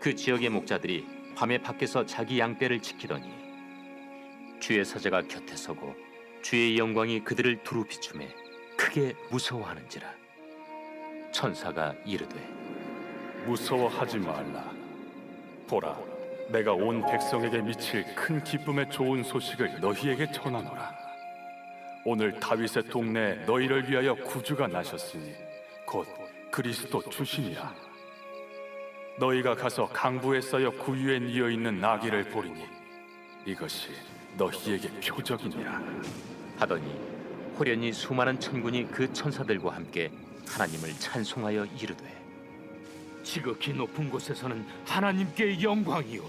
그 지역의 목자들이 밤에 밖에서 자기 양떼를 지키더니 주의 사자가 곁에 서고 주의 영광이 그들을 두루 비추매 크게 무서워하는지라. 천사가 이르되 무서워하지 말라. 보라, 내가 온 백성에게 미칠 큰 기쁨의 좋은 소식을 너희에게 전하노라. 오늘 다윗의 동네에 너희를 위하여 구주가 나셨으니 곧 그리스도 주시니라. 너희가 가서 강부에 쌓여 구유에 뉘어 있는 나귀를 보리니 이것이 너희에게 표적이니라. 하더니 호련히 수많은 천군이 그 천사들과 함께 하나님을 찬송하여 이르되 지극히 높은 곳에서는 하나님께 영광이요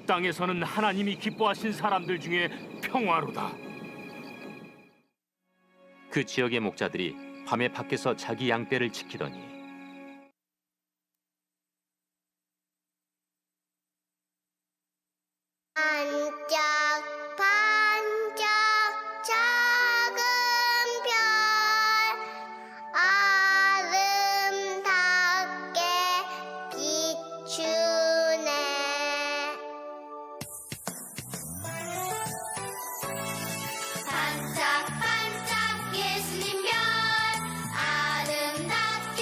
땅에서는 하나님이 기뻐하신 사람들 중에 평화로다. 그 지역의 목자들이 밤에 밖에서 자기 양떼를 지키더니 반짝반짝 작은 별 아름답게 비추네. 반짝반짝 예수님 별 아름답게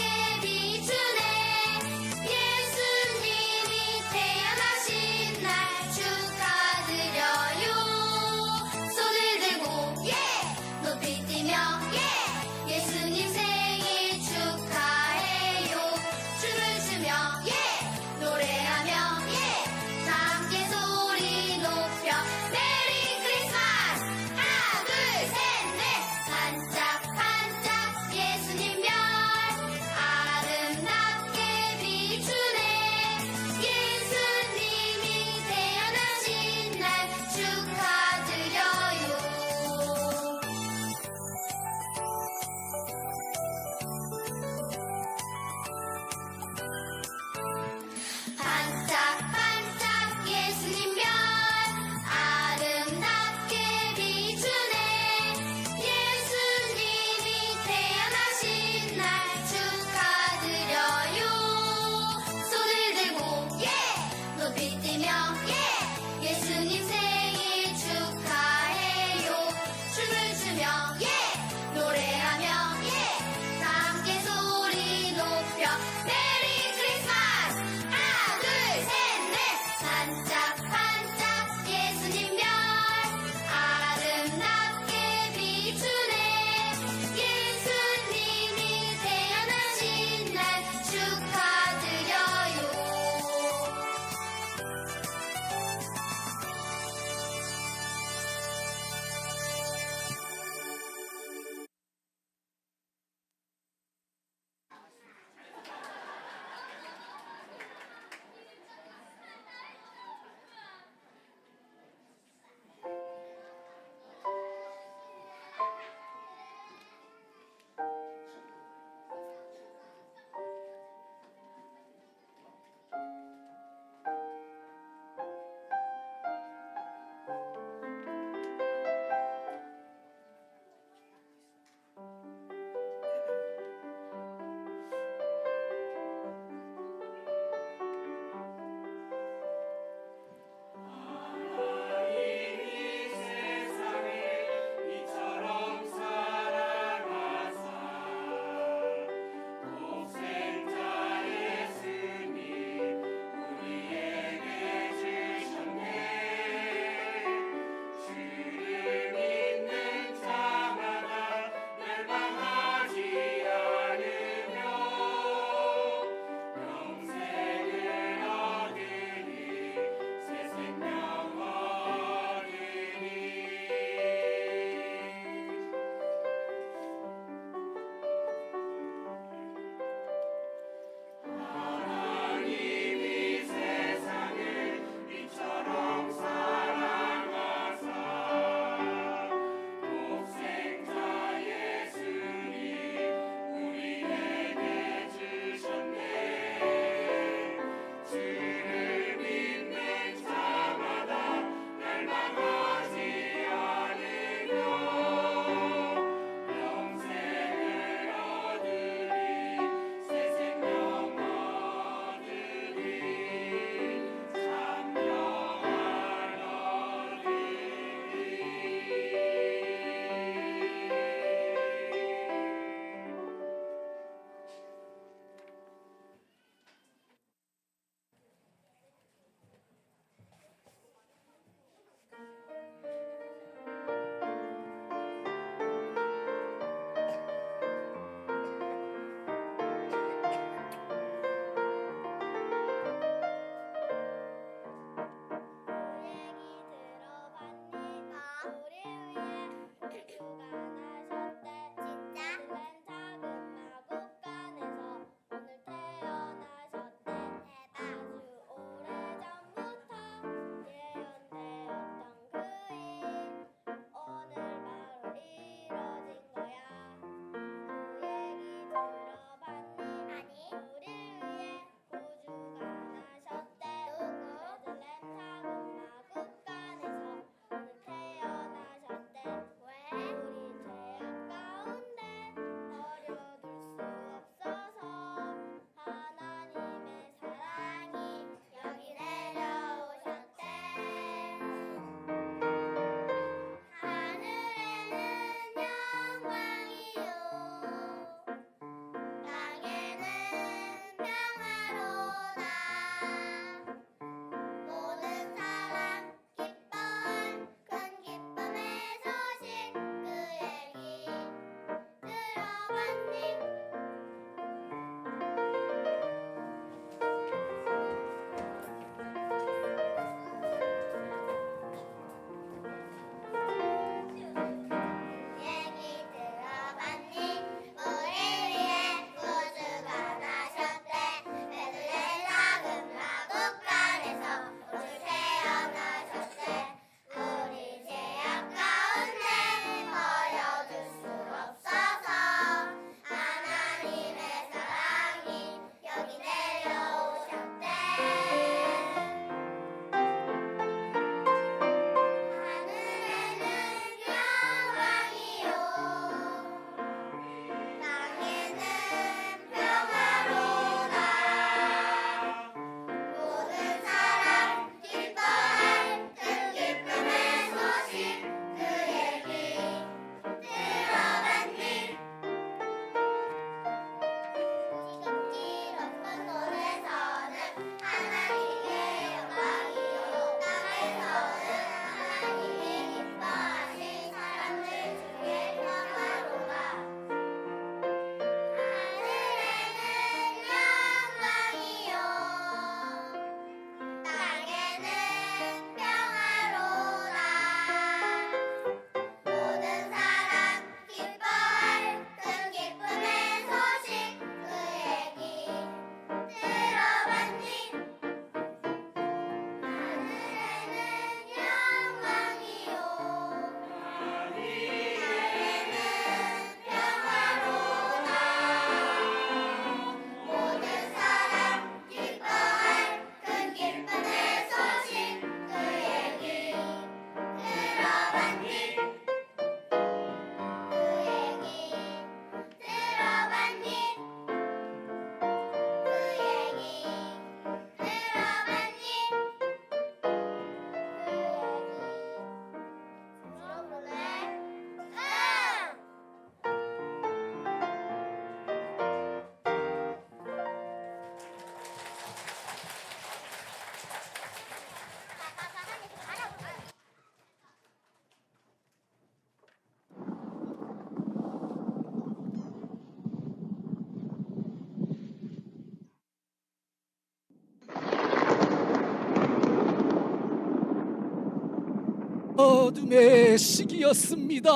어둠의 시기였습니다.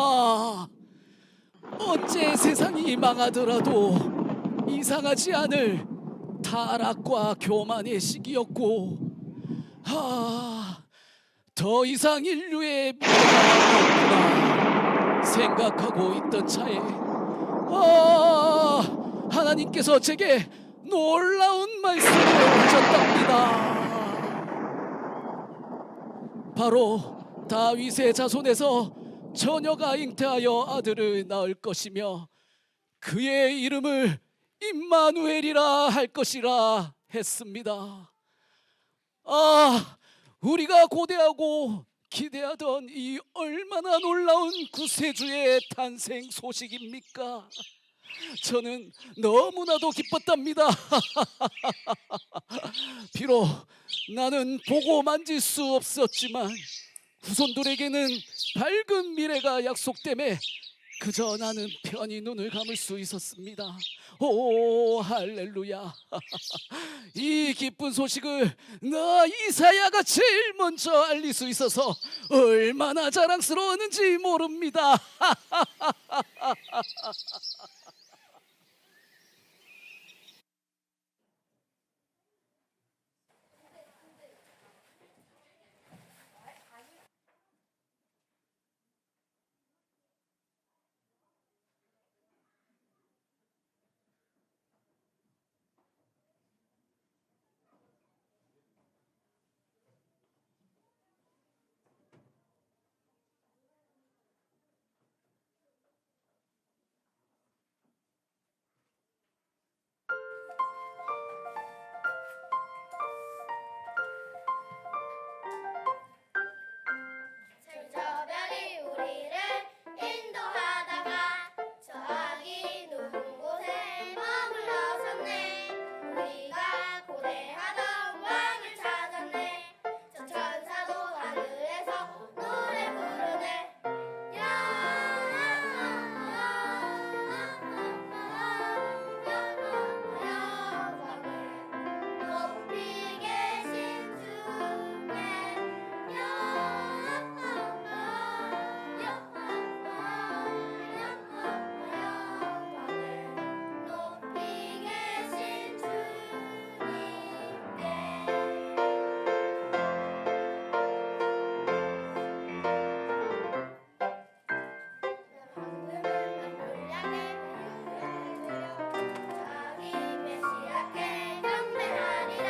언제 세상이 망하더라도 이상하지 않을 타락과 교만의 시기였고, 더 이상 인류의 미래가 없구나 생각하고 있던 차에 하나님께서 제게 놀라운 말씀을 하셨답니다. 바로 다윗의 자손에서 처녀가 잉태하여 아들을 낳을 것이며 그의 이름을 임마누엘이라 할 것이라 했습니다. 우리가 고대하고 기대하던 이 얼마나 놀라운 구세주의 탄생 소식입니까? 저는 너무나도 기뻤답니다. 비록 나는 보고 만질 수 없었지만 후손들에게는 밝은 미래가 약속되매 그저 나는 편히 눈을 감을 수 있었습니다. 오 할렐루야. 이 기쁜 소식을 나 이사야가 제일 먼저 알릴 수 있어서 얼마나 자랑스러웠는지 모릅니다. 저 별이 우리를 인도하다가 저기 높은 곳에 머물러섰네. 우리가 고대하던 왕을 찾았네. 저 천사도 하늘에서 노래 부르네. 영광을 높이 계신 주께 높이 계신 주님께 자기 메시아께 경배하리라.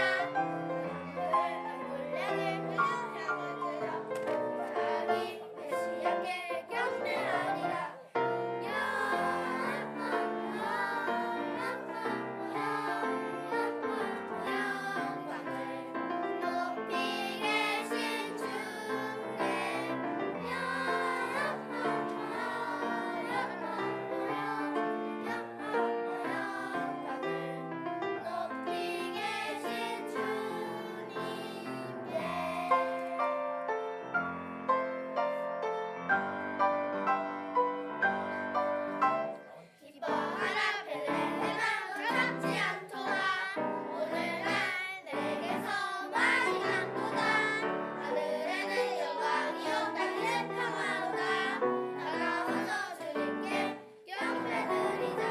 자기 메시아께 경배하리라. 영광을 높이 계신 주께 높이 계신 주님께 기뻐하라 베들레헴아 놀랍지 않도다. 오늘날 내게서 왕이 났도다. 하늘에는 영광이요 땅에는 평화로다. 나가서 주님께 경배드리자.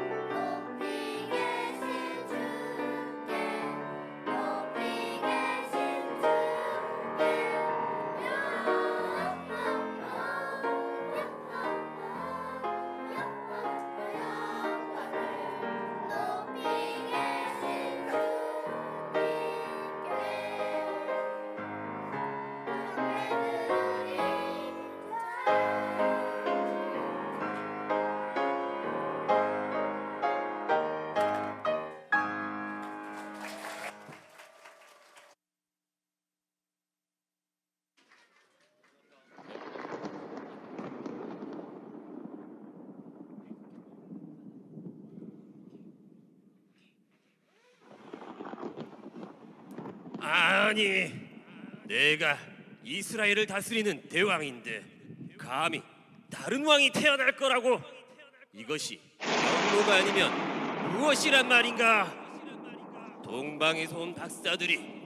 높이 계신 주께 높이 계신 주께 높이 계신 아니, 내가 이스라엘을 다스리는 대왕인데 감히 다른 왕이 태어날 거라고? 이것이 명로가 아니면 무엇이란 말인가? 동방에서 온 박사들이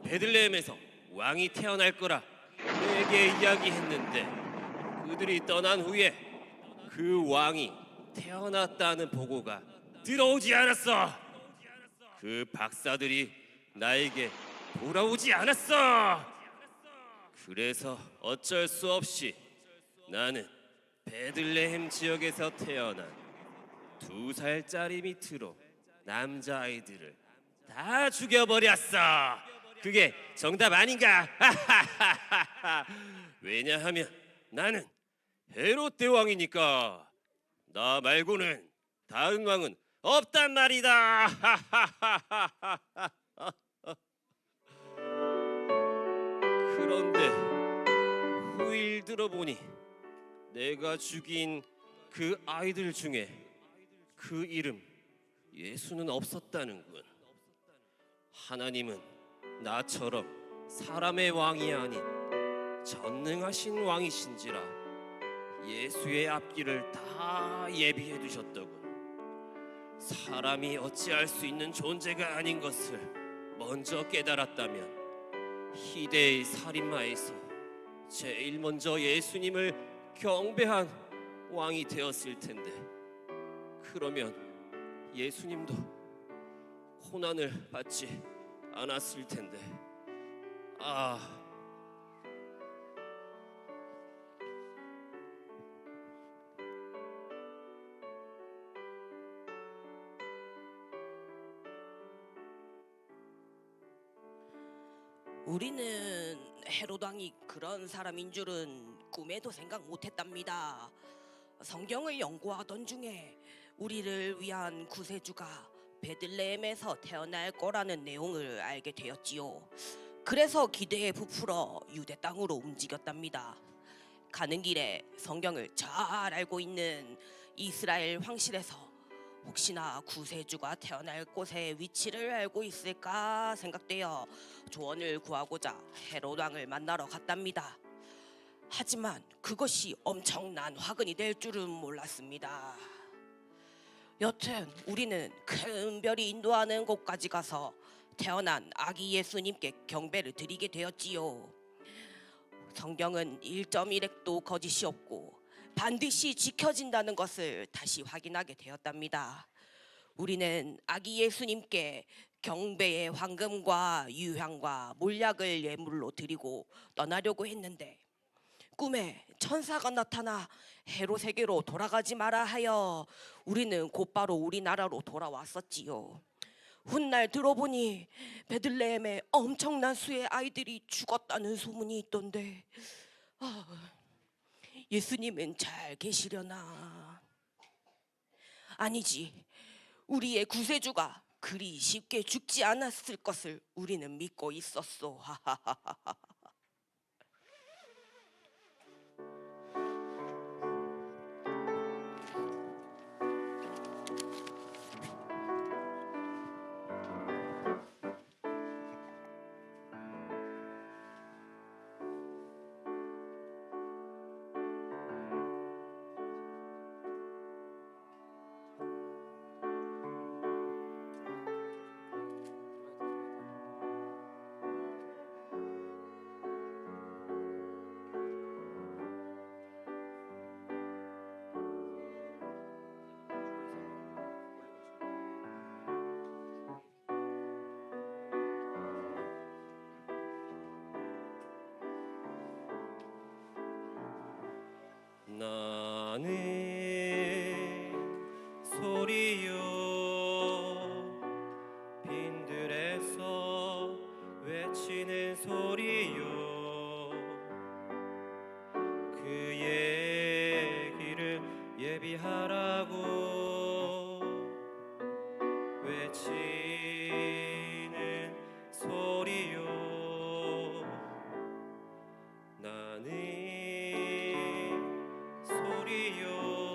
베들레헴에서 왕이 태어날 거라 내게 이야기했는데 그들이 떠난 후에 그 왕이 태어났다는 보고가 들어오지 않았어. 그 박사들이 나에게 돌아오지 않았어. 그래서 어쩔 수 없이 나는 베들레헴 지역에서 태어난 2살짜리 밑으로 남자아이들을 다 죽여버렸어. 그게 정답 아닌가? 왜냐하면 나는 헤롯 대왕이니까. 나 말고는 다음 왕은 없단 말이다. 그런데 후일 들어보니 내가 죽인 그 아이들 중에 그 이름 예수는 없었다는군. 하나님은 나처럼 사람의 왕이 아닌 전능하신 왕이신지라 예수의 앞길을 다 예비해 두셨더군. 사람이 어찌할 수 있는 존재가 아닌 것을 먼저 깨달았다면 희대의 살인마에서 제일 먼저 예수님을 경배한 왕이 되었을 텐데, 그러면 예수님도 고난을 받지 않았을 텐데. 우리는 헤롯 왕이 그런 사람인 줄은 꿈에도 생각 못했답니다. 성경을 연구하던 중에 우리를 위한 구세주가 베들레헴에서 태어날 거라는 내용을 알게 되었지요. 그래서 기대에 부풀어 유대 땅으로 움직였답니다. 가는 길에 성경을 잘 알고 있는 이스라엘 황실에서 혹시나 구세주가 태어날 곳의 위치를 알고 있을까 생각되어 조언을 구하고자 헤롯 왕을 만나러 갔답니다. 하지만 그것이 엄청난 화근이 될 줄은 몰랐습니다. 여튼 우리는 큰 별이 인도하는 곳까지 가서 태어난 아기 예수님께 경배를 드리게 되었지요. 성경은 1.1핵도 거짓이 없고 반드시 지켜진다는 것을 다시 확인하게 되었답니다. 우리는 아기 예수님께 경배의 황금과 유향과 몰약을 예물로 드리고 떠나려고 했는데 꿈에 천사가 나타나 헤롯에게로 돌아가지 마라 하여 우리는 곧바로 우리나라로 돌아왔었지요. 훗날 들어보니 베들레헴에 엄청난 수의 아이들이 죽었다는 소문이 있던데 예수님은 잘 계시려나? 아니지, 우리의 구세주가 그리 쉽게 죽지 않았을 것을 우리는 믿고 있었소. 나는 소리요 빈들에서 외치는 소리요 그의 길을 예비하라고 외치는 소리요 나는 소리요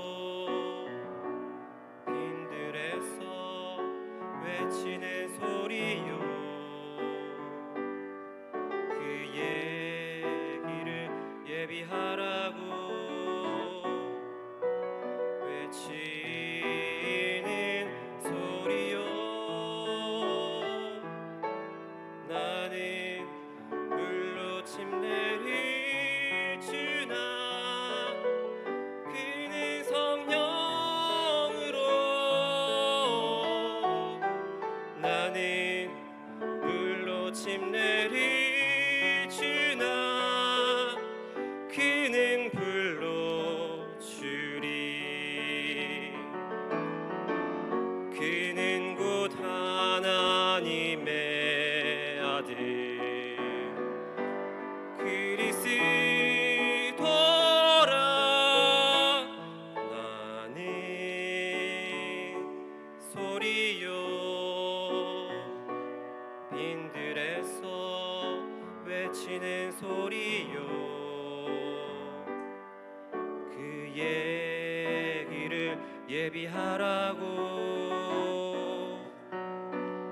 예비하라고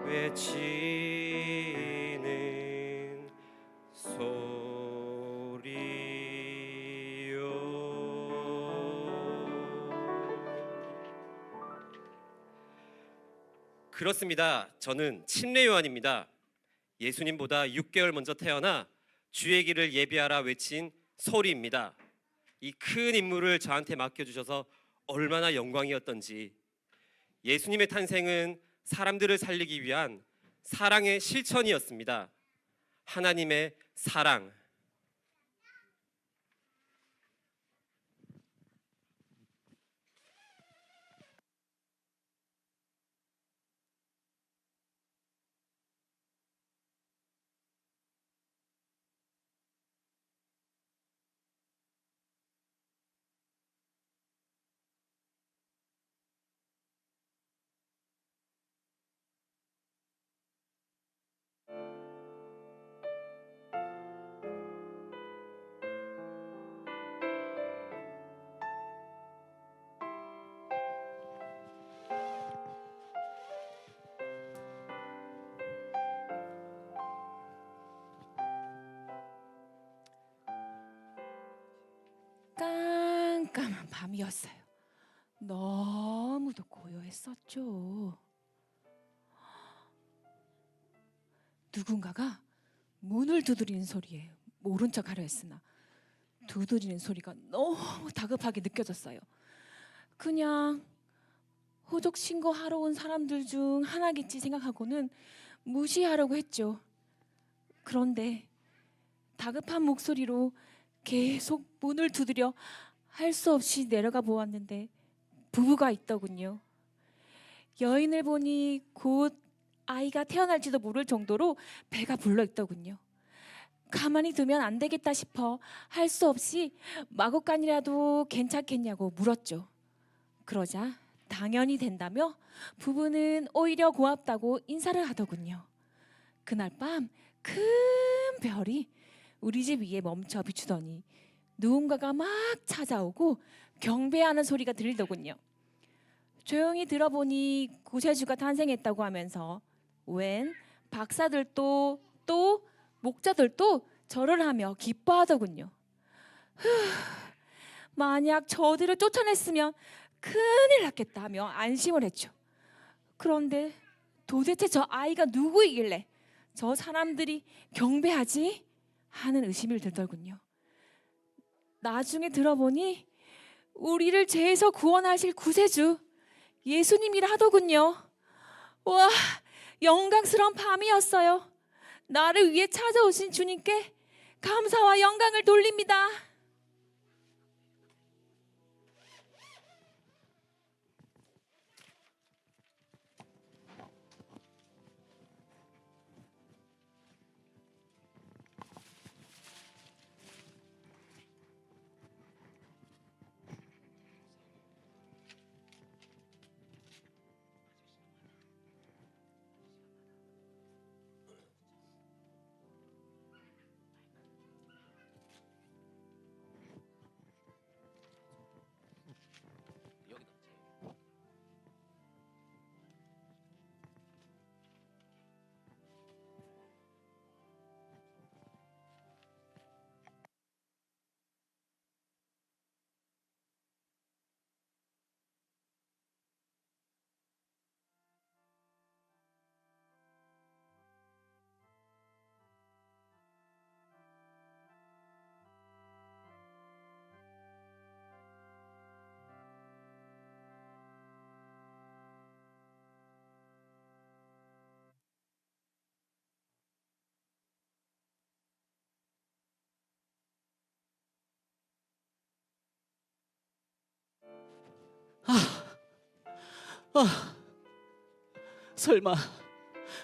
외치는 소리요. 그렇습니다. 저는 침례 요한입니다. 예수님보다 6개월 먼저 태어나 주의 길을 예비하라 외친 소리입니다. 이 큰 임무를 저한테 맡겨주셔서 얼마나 영광이었던지. 예수님의 탄생은 사람들을 살리기 위한 사랑의 실천이었습니다. 하나님의 사랑. 깜깜한 밤이었어요. 너무도 고요했었죠. 누군가가 문을 두드리는 소리에 모른 척 하려 했으나 두드리는 소리가 너무 다급하게 느껴졌어요. 그냥 호적 신고하러 온 사람들 중 하나겠지 생각하고는 무시하려고 했죠. 그런데 다급한 목소리로 계속 문을 두드려 할 수 없이 내려가 보았는데 부부가 있더군요. 여인을 보니 곧 아이가 태어날지도 모를 정도로 배가 불러 있더군요. 가만히 두면 안 되겠다 싶어 할 수 없이 마구간이라도 괜찮겠냐고 물었죠. 그러자 당연히 된다며 부부는 오히려 고맙다고 인사를 하더군요. 그날 밤 큰 별이 우리 집 위에 멈춰 비추더니 누군가가 막 찾아오고 경배하는 소리가 들리더군요. 조용히 들어보니 구세주가 탄생했다고 하면서 웬 박사들도 또 목자들도 절을 하며 기뻐하더군요. 만약 저들을 쫓아냈으면 큰일 났겠다 하며 안심을 했죠. 그런데 도대체 저 아이가 누구이길래 저 사람들이 경배하지? 하는 의심이 들더군요. 나중에 들어보니 우리를 죄에서 구원하실 구세주 예수님이라 하더군요. 와, 영광스러운 밤이었어요. 나를 위해 찾아오신 주님께 감사와 영광을 돌립니다.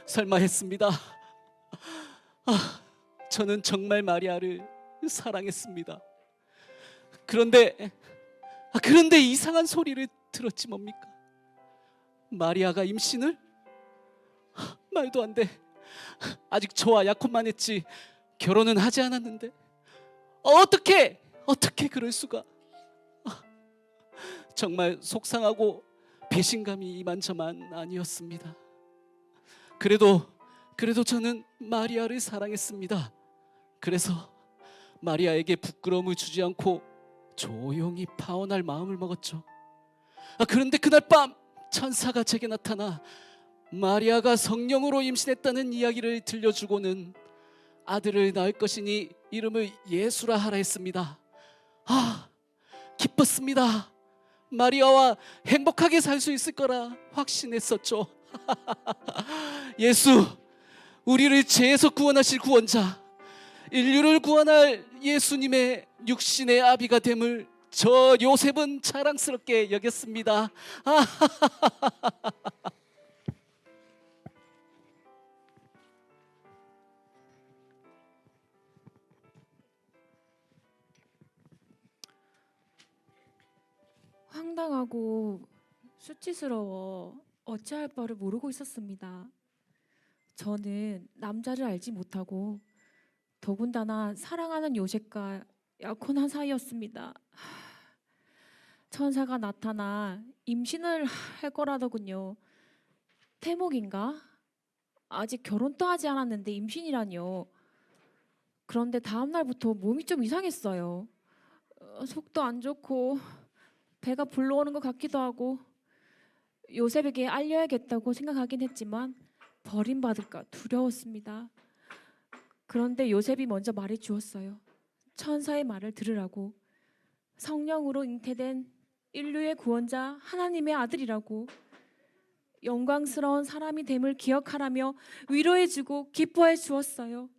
설마 했습니다. 저는 정말 마리아를 사랑했습니다. 그런데 이상한 소리를 들었지 뭡니까? 마리아가 임신을? 말도 안 돼. 아직 저와 약혼만 했지 결혼은 하지 않았는데 어떻게 그럴 수가? 정말 속상하고 배신감이 이만저만 아니었습니다. 그래도 저는 마리아를 사랑했습니다. 그래서 마리아에게 부끄러움을 주지 않고 조용히 파혼할 마음을 먹었죠. 그런데 그날 밤 천사가 제게 나타나 마리아가 성령으로 임신했다는 이야기를 들려주고는 아들을 낳을 것이니 이름을 예수라 하라 했습니다. 기뻤습니다. 마리아와 행복하게 살 수 있을 거라 확신했었죠. 예수, 우리를 죄에서 구원하실 구원자, 인류를 구원할 예수님의 육신의 아비가 됨을 저 요셉은 자랑스럽게 여겼습니다. 황당하고 수치스러워 어찌할 바를 모르고 있었습니다. 저는 남자를 알지 못하고 더군다나 사랑하는 요셉과 약혼한 사이였습니다. 천사가 나타나 임신을 할 거라더군요. 태목인가? 아직 결혼도 하지 않았는데 임신이라뇨. 그런데 다음 날부터 몸이 좀 이상했어요. 속도 안 좋고 배가 불러오는 것 같기도 하고 요셉에게 알려야겠다고 생각하긴 했지만 버림받을까 두려웠습니다. 그런데 요셉이 먼저 말해 주었어요. 천사의 말을 들으라고. 성령으로 잉태된 인류의 구원자 하나님의 아들이라고. 영광스러운 사람이 됨을 기억하라며 위로해 주고 기뻐해 주었어요.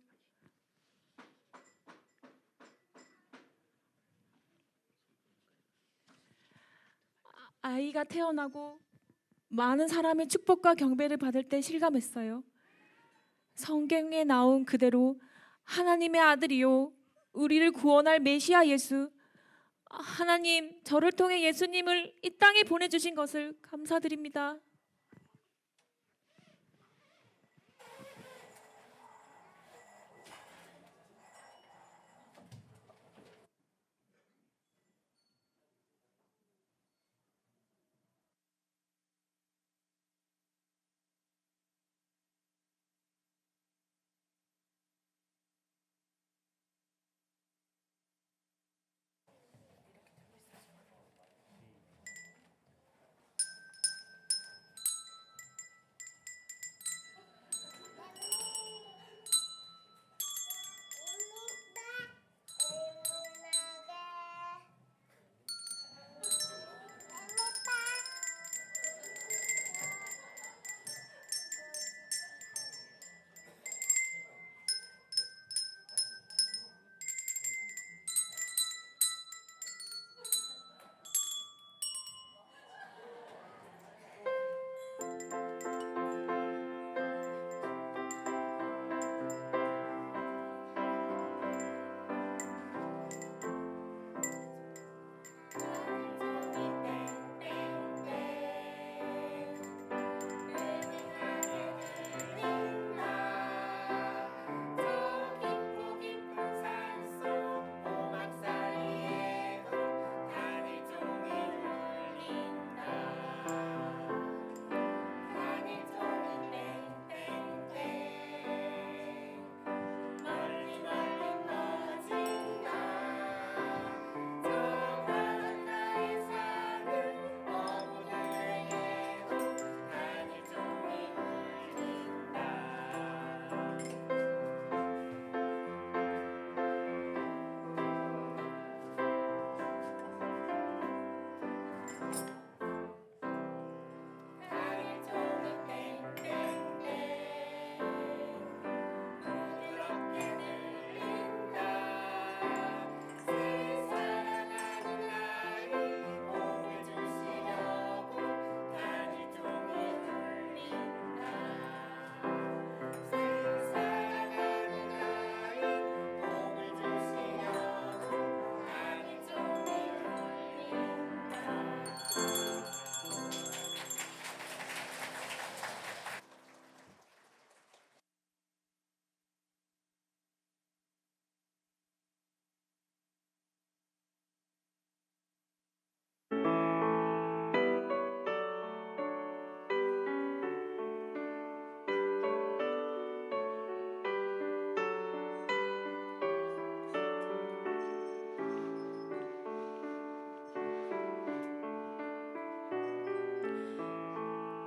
아이가 태어나고 많은 사람의 축복과 경배를 받을 때 실감했어요. 성경에 나온 그대로 하나님의 아들이요 우리를 구원할 메시아 예수, 하나님 저를 통해 예수님을 이 땅에 보내주신 것을 감사드립니다.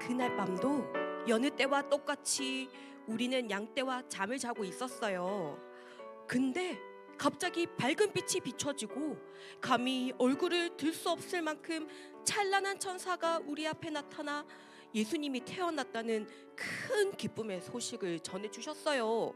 그날 밤도 여느 때와 똑같이 우리는 양떼와 잠을 자고 있었어요. 근데 갑자기 밝은 빛이 비춰지고 감히 얼굴을 들 수 없을 만큼 찬란한 천사가 우리 앞에 나타나 예수님이 태어났다는 큰 기쁨의 소식을 전해주셨어요.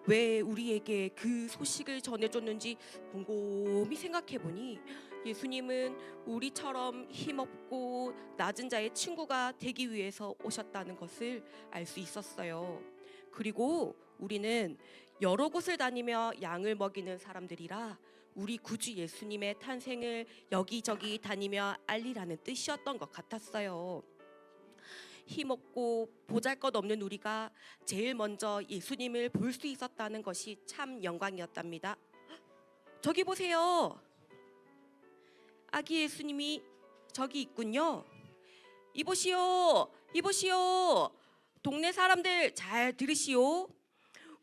왜 우리에게 그 소식을 전해줬는지 곰곰이 생각해보니 예수님은 우리처럼 힘없고 낮은 자의 친구가 되기 위해서 오셨다는 것을 알 수 있었어요. 그리고 우리는 여러 곳을 다니며 양을 먹이는 사람들이라 우리 구주 예수님의 탄생을 여기저기 다니며 알리라는 뜻이었던 것 같았어요. 힘없고 보잘것없는 우리가 제일 먼저 예수님을 볼 수 있었다는 것이 참 영광이었답니다. 저기 보세요. 아기 예수님이 저기 있군요. 이보시오, 이보시오. 동네 사람들 잘 들으시오.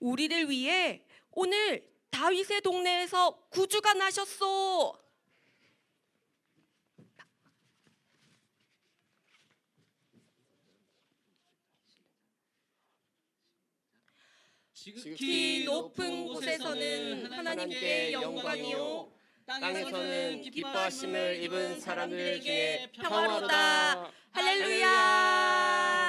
우리를 위해 오늘 다윗의 동네에서 구주가 나셨소. 지극히 높은 곳에서는 하나님께 영광이요 땅에서는 기뻐하심을 입은 사람들 중에 평화로다. 할렐루야.